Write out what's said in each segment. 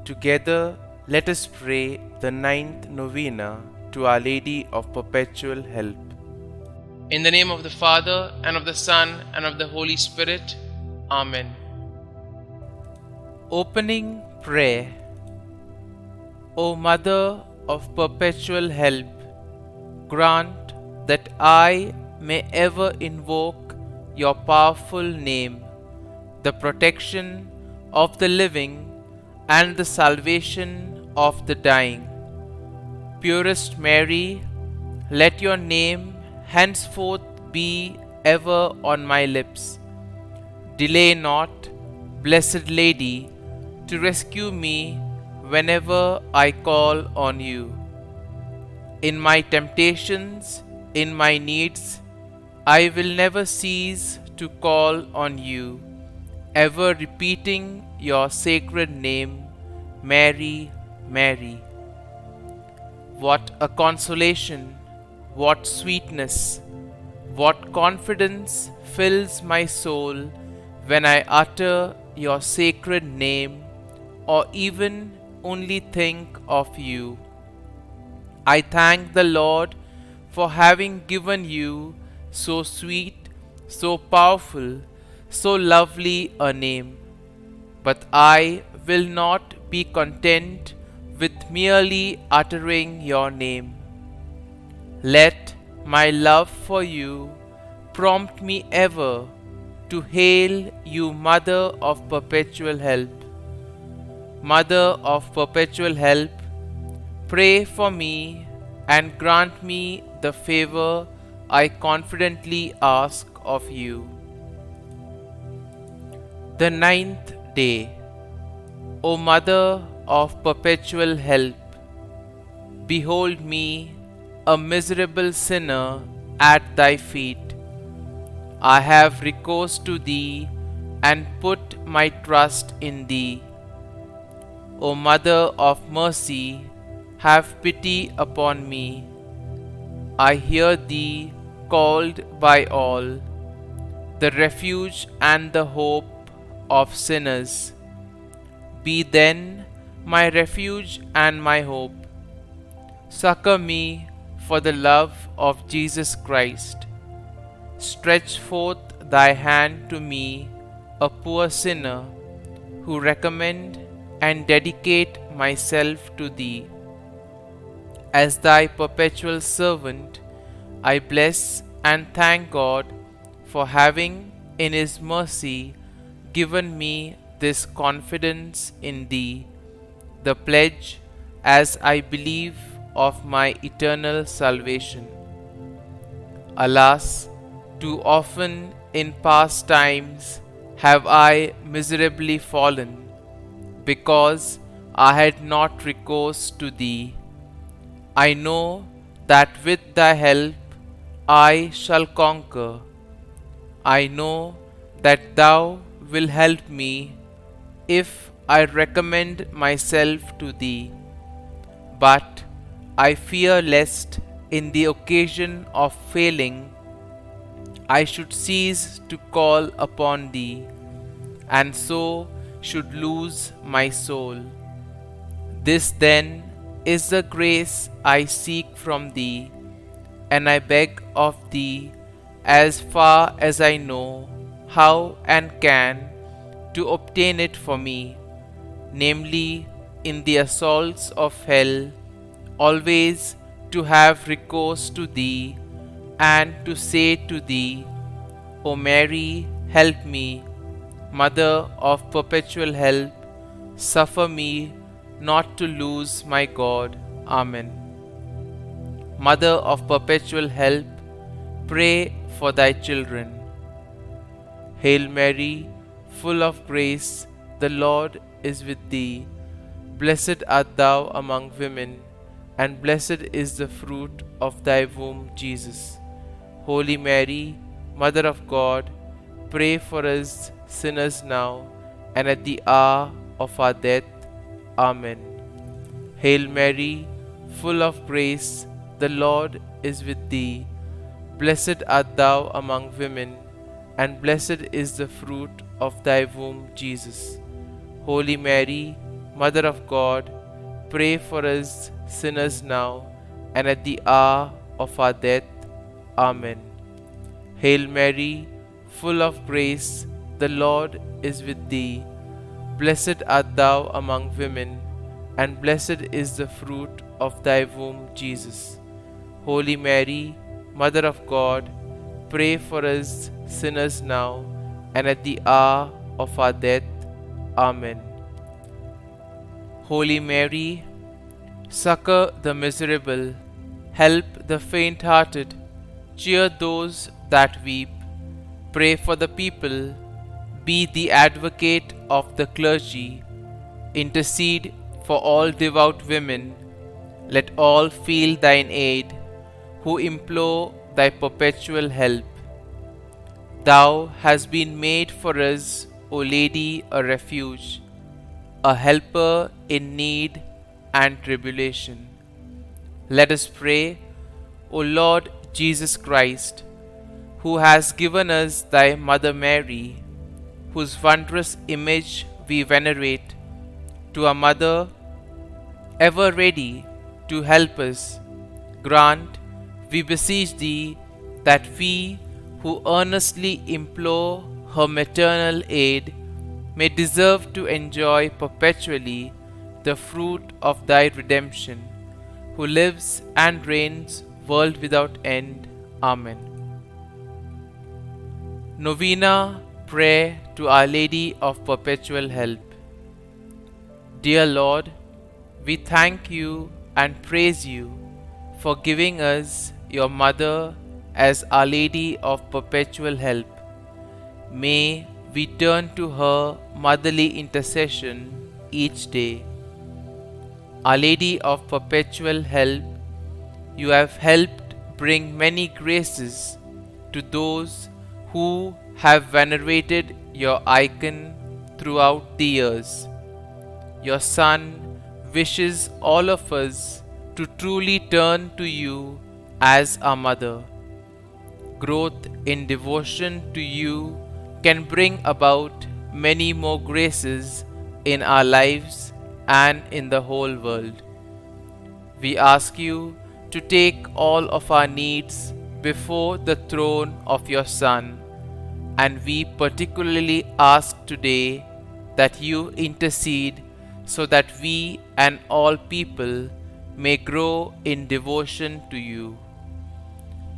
Together, let us pray the ninth novena to Our Lady of Perpetual Help. In the name of the Father, and of the Son, and of the Holy Spirit. Amen. Opening Prayer. O Mother of Perpetual Help, grant that I may ever invoke your powerful name, the protection of the living and the salvation of the dying. Purest Mary, let your name henceforth be ever on my lips. Delay not, Blessed Lady, to rescue me whenever I call on you. In my temptations, in my needs, I will never cease to call on you, ever repeating your sacred name, Mary, Mary. What a consolation, what sweetness, what confidence fills my soul when I utter your sacred name or even only think of you. I thank the Lord for having given you so sweet, so powerful, so lovely a name. But I will not be content with merely uttering your name. Let my love for you prompt me ever to hail you, Mother of Perpetual Help. Mother of Perpetual Help, pray for me and grant me the favor I confidently ask of you. The ninth day. O Mother of Perpetual Help, behold me, a miserable sinner, at thy feet. I have recourse to thee and put my trust in thee. O Mother of Mercy, have pity upon me. I hear thee called by all, the refuge and the hope of sinners. Be then my refuge and my hope. Succor me for the love of Jesus Christ. Stretch forth thy hand to me, a poor sinner, who recommend and dedicate myself to thee. As thy perpetual servant, I bless and thank God for having, in his mercy, given me this confidence in thee, the pledge, as I believe, of my eternal salvation. Alas, too often in past times have I miserably fallen, because I had not recourse to thee. I know that with thy help I shall conquer. I know that thou wilt help me if I recommend myself to thee. But I fear lest in the occasion of failing I should cease to call upon thee, and so should lose my soul. This then is the grace I seek from thee, and I beg of thee, as far as I know how and can, to obtain it for me, namely, in the assaults of hell, always to have recourse to thee, and to say to thee, O Mary, help me, Mother of Perpetual Help, suffer me not to lose my God. Amen. Mother of Perpetual Help, pray for thy children. Hail Mary, full of grace, the Lord is with thee. Blessed art thou among women, and blessed is the fruit of thy womb, Jesus. Holy Mary, Mother of God, pray for us sinners now and at the hour of our death. Amen. Hail Mary, full of grace, the Lord is with thee. Blessed art thou among women, and blessed is the fruit of thy womb, Jesus. Holy Mary, Mother of God, pray for us sinners now and at the hour of our death. Amen. Hail Mary, full of grace, the Lord is with thee. Blessed art thou among women, and blessed is the fruit of thy womb, Jesus. Holy Mary, Mother of God, pray for us sinners now and at the hour of our death. Amen. Holy Mary, succor the miserable, help the faint-hearted, cheer those that weep, pray for the people, be the advocate of the clergy, intercede for all devout women, let all feel thine aid, who implore thy perpetual help. Thou hast been made for us, O Lady, a refuge, a helper in need and tribulation. Let us pray, O Lord Jesus Christ, who has given us thy Mother Mary, whose wondrous image we venerate, to a mother ever ready to help us, grant, we beseech thee, that we who earnestly implore her maternal aid may deserve to enjoy perpetually the fruit of thy redemption, who lives and reigns world without end. Amen. Novena Prayer to Our Lady of Perpetual Help. Dear Lord, we thank you and praise you for giving us your Mother as Our Lady of Perpetual Help. May we turn to her motherly intercession each day. Our Lady of Perpetual Help, you have helped bring many graces to those who have venerated your icon throughout the years. Your Son wishes all of us to truly turn to you as our Mother. Growth in devotion to you can bring about many more graces in our lives and in the whole world. We ask you to take all of our needs before the throne of your Son, and we particularly ask today that you intercede so that we and all people may grow in devotion to you.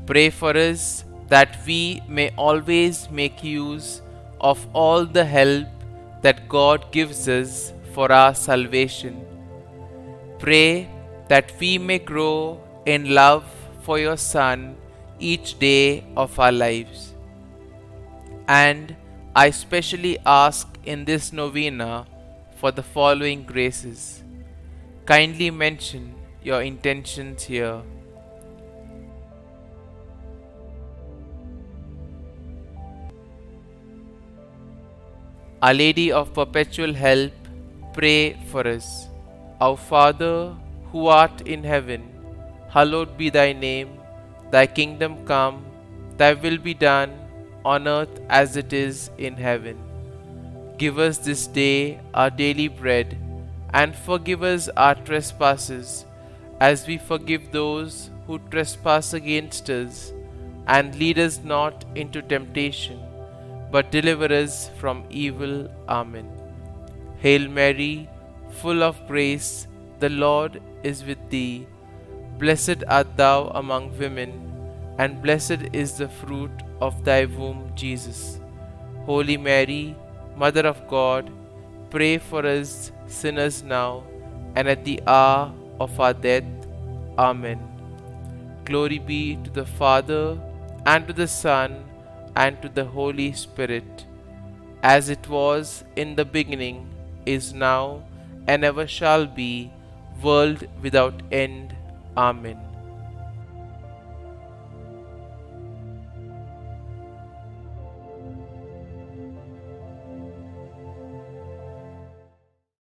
Pray for us that we may always make use of all the help that God gives us for our salvation. Pray that we may grow in love for your Son each day of our lives. And I specially ask in this novena for the following graces. Kindly mention your intentions here. Our Lady of Perpetual Help, pray for us. Our Father, who art in heaven, hallowed be thy name. Thy kingdom come, thy will be done, on earth as it is in heaven. Give us this day our daily bread, and forgive us our trespasses, as we forgive those who trespass against us. And lead us not into temptation, but deliver us from evil. Amen. Hail Mary, full of grace, the Lord is with thee. Blessed art thou among women, and blessed is the fruit of thy womb, Jesus. Holy Mary, Mother of God, pray for us sinners now and at the hour of our death. Amen. Glory be to the Father, and to the Son, and to the Holy Spirit, as it was in the beginning, is now, and ever shall be, world without end. Amen.